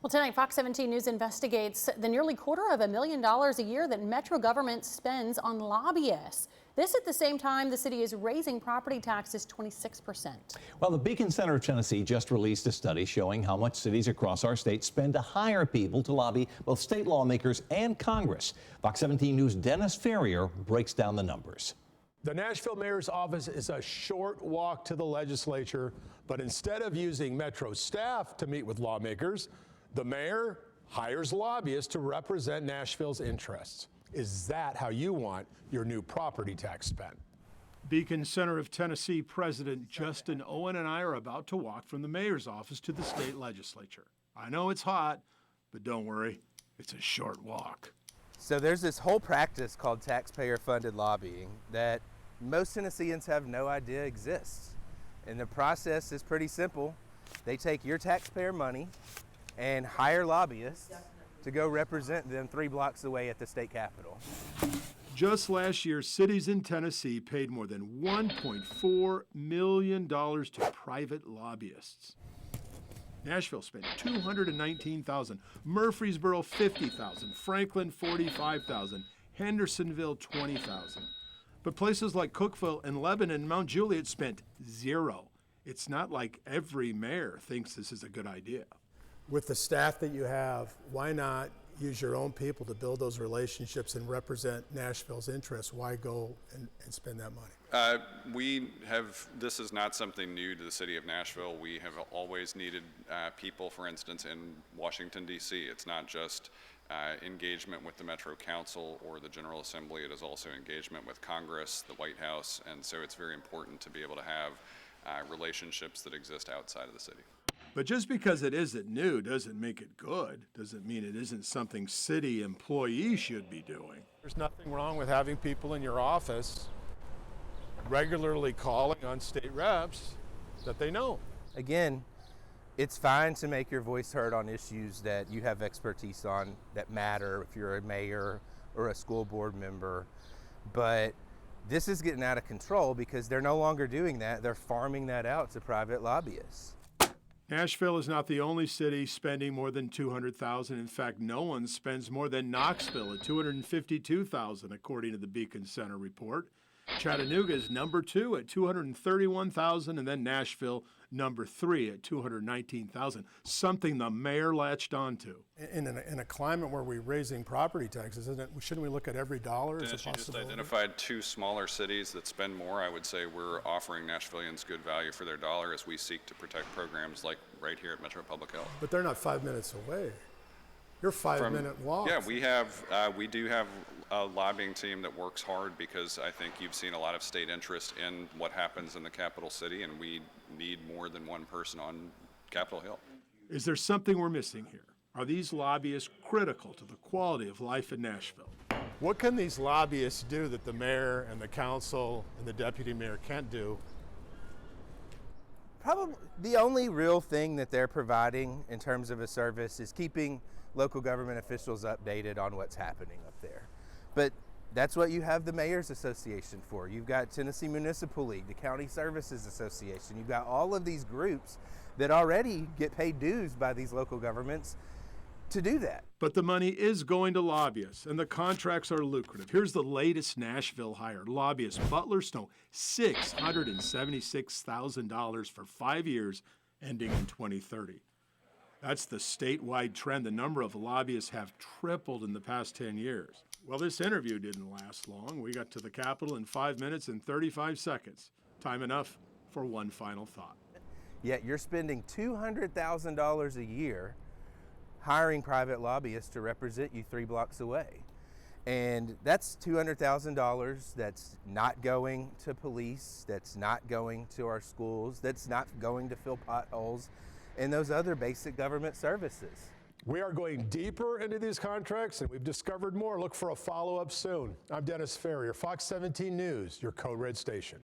Well, tonight, Fox 17 News investigates the nearly $250,000 a year that Metro government spends on lobbyists. This at the same time the city is raising property taxes 26%. Well, the Beacon Center of Tennessee just released a study showing how much cities across our state spend to hire people to lobby both state lawmakers and Congress. Fox 17 News' Dennis Ferrier breaks down the numbers. The Nashville mayor's office is a short walk to the legislature, but instead of using Metro staff to meet with lawmakers, the mayor hires lobbyists to represent Nashville's interests. Is that how you want your new property tax spent? Beacon Center of Tennessee President Justin Owen and I are about to walk from the mayor's office to the state legislature. I know it's hot, but don't worry, it's a short walk. So there's this whole practice called taxpayer-funded lobbying that most Tennesseans have no idea exists. And the process is pretty simple. They take your taxpayer money and hire lobbyists to go represent them 3 blocks away at the state capitol. Just last year, cities in Tennessee paid more than $1.4 million to private lobbyists. Nashville spent $219,000, Murfreesboro $50,000, Franklin $45,000, Hendersonville $20,000. But places like Cookeville and Lebanon and Mount Juliet spent $0. It's not like every mayor thinks this is a good idea. With the staff that you have, why not use your own people to build those relationships and represent Nashville's interests? Why go and spend that money? This is not something new to the city of Nashville. We have always needed people, for instance, in Washington, D.C. It's not just engagement with the Metro Council or the General Assembly. It is also engagement with Congress, the White House, and so it's very important to be able to have relationships that exist outside of the city. But just because it isn't new doesn't make it good, doesn't mean it isn't something city employees should be doing. There's nothing wrong with having people in your office regularly calling on state reps that they know. Again, it's fine to make your voice heard on issues that you have expertise on that matter if you're a mayor or a school board member, but this is getting out of control because they're no longer doing that. They're farming that out to private lobbyists. Nashville is not the only city spending more than $200,000. In fact, no one spends more than Knoxville at $252,000, according to the Beacon Center report. Chattanooga is number 2 at $231,000, and then Nashville number 3 at $219,000, something the mayor latched onto. In a climate where we're raising property taxes, shouldn't we look at every dollar as a Dennis, you just possibility? identified 2 smaller cities that spend more. I would say we're offering Nashvillians good value for their dollar as we seek to protect programs like right here at Metro Public Health. But they're not 5 minutes away. You're 5-minute walks. Yeah, we do have a lobbying team that works hard because I think you've seen a lot of state interest in what happens in the capital city, and we need more than one person on Capitol Hill. Is there something we're missing here? Are these lobbyists critical to the quality of life in Nashville? What can these lobbyists do that the mayor and the council and the deputy mayor can't do? Probably the only real thing that they're providing in terms of a service is keeping local government officials updated on what's happening up there. But that's what you have the Mayor's Association for. You've got Tennessee Municipal League, the County Services Association. You've got all of these groups that already get paid dues by these local governments to do that. But the money is going to lobbyists, and the contracts are lucrative. Here's the latest Nashville hire. Lobbyist Butler Snow, $676,000 for 5 years, ending in 2030. That's the statewide trend. The number of lobbyists have tripled in the past 10 years. Well, this interview didn't last long. We got to the Capitol in 5 minutes and 35 seconds. Time enough for one final thought. Yet you're spending $200,000 a year hiring private lobbyists to represent you 3 blocks away. And that's $200,000 that's not going to police, that's not going to our schools, that's not going to fill potholes and those other basic government services. We are going deeper into these contracts, and we've discovered more. Look for a follow-up soon. I'm Dennis Ferrier, Fox 17 News, your Code Red station.